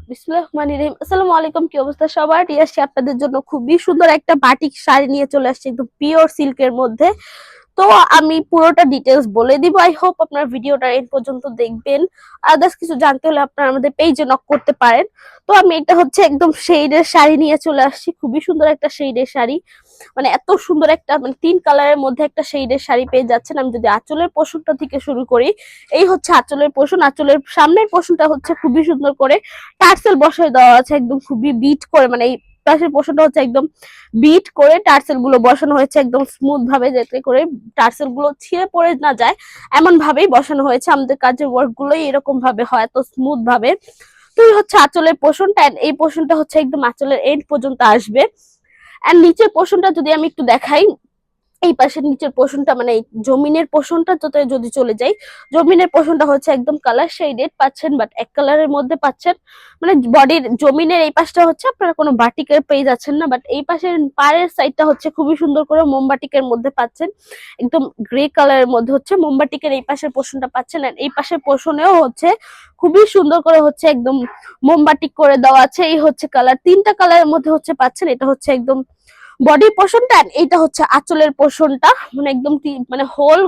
বিসমিল্লাহির রহমানির রহিম। আসসালামু আলাইকুম, কি অবস্থা সবার? রিয়াসি আপনাদের জন্য খুবই সুন্দর একটা বাটিক শাড়ি নিয়ে চলে আসছে, একদম পিওর সিল্কের মধ্যে। তো আমি পুরোটা ডিটেলস বলে দিব। আই হোপ আপনার ভিডিওটা এন্ড পর্যন্ত দেখবেন। আদার্স কিছু জানতে হলে আপনারা আমাদের পেজে নক করতে পারেন। তো আমি এটা হচ্ছে একদম শেডের শাড়ি নিয়ে চলে আসছি, খুবই সুন্দর একটা শেডের শাড়ি। মানে এত সুন্দর একটা, মানে 3 কালারের মধ্যে একটা শেডের শাড়ি পেয়ে যাচ্ছেন। আমি যদি আঁচলের পোর্শনটা থেকে শুরু করি, এই হচ্ছে আঁচলের পোর্শন। আঁচলের সামনের পোর্শনটা হচ্ছে খুবই সুন্দর করে টার্সেল বসায় দেওয়া আছে, একদম খুবই বিট করে, মানে এই পাশের পোর্শনটা হচ্ছে একদম বিট করে টার্সেল গুলো বসানো হয়েছে একদম স্মুথ ভাবে, যাতে করে টার্সেল গুলো ছিঁড়ে পড়ে না যায় এমন ভাবেই বসানো হয়েছে। আমাদের কাজের ওয়ার্ক গুলোই এরকম ভাবে হয়, এত স্মুথ ভাবে। তো এই হচ্ছে আঁচলের পোর্শনটা, এই পোর্শনটা হচ্ছে একদম আঁচলের এন্ড পর্যন্ত আসবে। এন্ড নিচের পোর্শনটা যদি আমি একটু দেখাই, এই পাশের নিচের পোর্শনটা, মানে এই জমিনের পোর্শনটা যদি চলে যাই, জমিনের পোর্শনটা হচ্ছে একদম কালার শেডেড পাচ্ছেন, বাট এক কালারের মধ্যে পাচ্ছেন। মানে বডির জমিনের এই পাশটা হচ্ছে আপনারা কোনো বাটিকের পেয়ে যাচ্ছেন না, বাট এই পাশের পাড়ের সাইডটা হচ্ছে খুবই সুন্দর করে মোমবাটিকের মধ্যে পাচ্ছেন, একদম গ্রে কালারের মধ্যে হচ্ছে মোমবাটিকের এই পাশের পোর্শনটা পাচ্ছেন। আর এই পাশের পোর্শনেও হচ্ছে খুবই সুন্দর করে হচ্ছে একদম মোমবাটিক করে দেওয়া আছে। এই হচ্ছে কালার, 3টা কালারের মধ্যে হচ্ছে পাচ্ছেন। এটা হচ্ছে একদম বডির পোর্শনটা, এইটা হচ্ছে আঁচলের পোর্শনটা। মানে একদম মানে হোল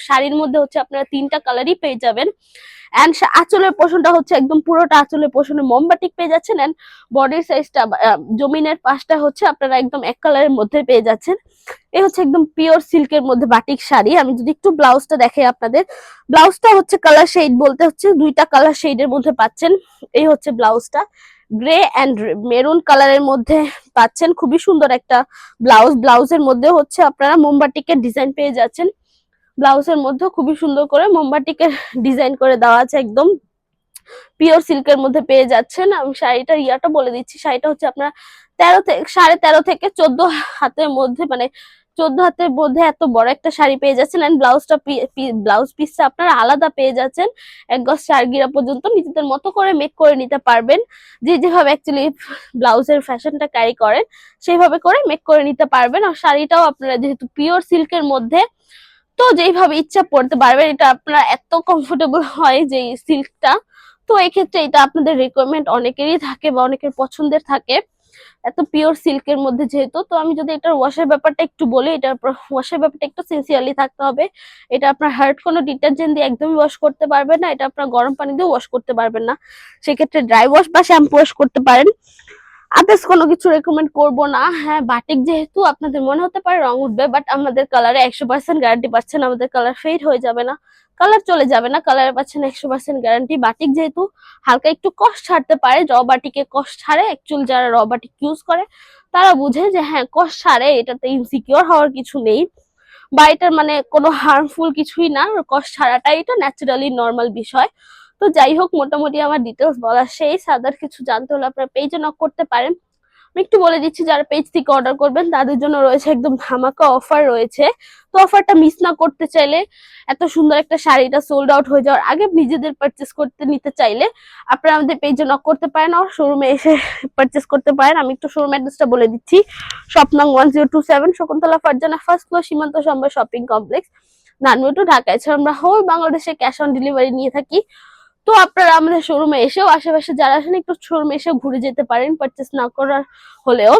শাড়ির মধ্যে হচ্ছে আপনারা 3টা কালারই পেয়ে যাবেন। এন্ড আঁচলের পোর্শনটা হচ্ছে একদম পুরোটা আঁচলের পোর্শনে মোমবাটিক পেয়ে যাচ্ছেন। এন্ড বডির সাইজটা, জমিনের পাশটা হচ্ছে আপনারা একদম এক কালারের মধ্যে পেয়ে যাচ্ছেন। এই হচ্ছে একদম পিওর সিল্কের মধ্যে বাটিক শাড়ি। আমি যদি একটু ব্লাউজটা দেখাই আপনাদের, ব্লাউজটা হচ্ছে কালার শেড বলতে হচ্ছে 2টা কালার শেডের মধ্যে পাচ্ছেন। এই হচ্ছে ব্লাউজটা, গ্রে অ্যান্ড মেরুন কালারের মধ্যে পাচ্ছেন। খুবই সুন্দর একটা ব্লাউজ। ব্লাউজের মধ্যে হচ্ছে আপনারা মোমবাটিকের ডিজাইন পেয়ে যাচ্ছেন। ব্লাউজের মধ্যে খুবই সুন্দর করে মোমবাটিকের ডিজাইন করে দেওয়া আছে, একদম পিওর সিল্কের মধ্যে পেয়ে যাচ্ছেন। আমি শাড়িটার ইয়াটা বলে দিচ্ছি, শাড়িটা হচ্ছে আপনার 13.5 থেকে 14 হাতের মধ্যে, মানে 14 হাতের মধ্যে এত বড় একটা শাড়ি পেয়ে যাচ্ছেন। এন্ড ব্লাউজটা, ব্লাউজ পিসটা আপনারা আলাদা পেয়ে যাচ্ছেন। 1 গজ 4 গিরা পর্যন্ত নিজেদের মতো করে মেক করে নিতে পারবেন। যে যেভাবে অ্যাকচুয়ালি ব্লাউজের ফ্যাশনটা ক্যারি করেন সেইভাবে করে মেক করে নিতে পারবেন। আর শাড়িটাও আপনারা যেহেতু পিওর সিল্কের মধ্যে, তো যেইভাবে ইচ্ছা পড়তে পারবেন। এটা আপনার এত কমফোর্টেবল হয় যে সিল্কটা, তো এক্ষেত্রে এটা আপনাদের রিকোয়ারমেন্ট অনেকেরই থাকে বা অনেকের পছন্দের থাকে, এত পিওর সিল্কের মধ্যে যেহেতু। তো আমি যদি এটার ওয়াশের ব্যাপারটা একটু বলি, এটার ওয়াশের ব্যাপারটা একটু সিনসিয়ারলি থাকতে হবে। এটা আপনার হার্ড কোনো ডিটারজেন্ট দিয়ে একদমই ওয়াশ করতে পারবেন না, এটা আপনার গরম পানি দিয়ে ওয়াশ করতে পারবেন না। সেক্ষেত্রে ড্রাই ওয়াশ বা শ্যাম্পু ওয়াশ করতে পারেন। আদার্স কোনো কিছু রেকমেন্ড করবো না। হ্যাঁ, বাটিক যেহেতু আপনাদের মনে হতে পারে রং উঠবে, বাট আমাদের কালারে 100% গ্যারান্টি পাচ্ছেন। আমাদের কালার ফেড হয়ে যাবে না, কালার চলে যাবে না, কালারে পাচ্ছেন 100% গ্যারান্টি। বাটিক যেহেতু হালকা একটু কষ্ট ছাড়তে পারে, র বাটিকে কষ্ট ছাড়ে। অ্যাকচুয়ালি যারা র বাটিক ইউজ করে তারা বুঝে যে হ্যাঁ কষ্ট ছাড়ে, এটাতে ইনসিকিউর হওয়ার কিছু নেই, বা এটার মানে কোনো হার্মফুল কিছুই না। কষ্ট ছাড়াটাই এটা ন্যাচারালি নর্মাল বিষয়। তো যাই হোক, মোটামুটি আমার ডিটেলস বলা শেষ। আদার কিছু জানতে হলে আপনারা পেজে নক করতে পারেন। আমি একটু বলে দিচ্ছি, যারা পেজ থেকে অর্ডার করবেন তাদের জন্য রয়েছে একদম ধামাকা অফার রয়েছে। তো অফারটা মিস না করতে চাইলে, এত সুন্দর একটা শাড়িটা সোল্ড আউট হয়ে যাওয়ার আগে নিজেদের পারচেস করতে নিতে চাইলে আপনারা আমাদের পেজে নক করতে পারেন, আর শোরুমে এসে পারচেস করতে পারেন। আমি একটু শোরুম অ্যাড্রেসটা বলে দিচ্ছি। শপ নং 1027, শকুন্তলা ফারজানা, ফার্স্ট ফ্লোর, সীমান্ত সম্ভার শপিং কমপ্লেক্স, নানমুটু, ঢাকা। এছাড়া আমরা হোল বাংলাদেশে ক্যাশ অন ডেলিভারি নিয়ে থাকি। তো আপনারা আমাদের শোরুমে এসেও, আশেপাশে যারা আছেন একটু শোরুমে এসে ঘুরে যেতে পারেন পারচেস না করার হলেও,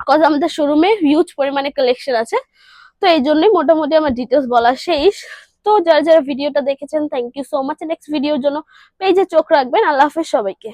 কজ আমাদের শোরুমে হিউজ পরিমাণে কালেকশন আছে। তো এই জন্যই মোটামুটি আমার ডিটেলস বলা শেষ। তো যারা যারা ভিডিওটা দেখেছেন, thank you so much. Next ভিডিওর জন্য পেজে চোখ রাখবেন। আল্লাহ হাফেজ সবাইকে।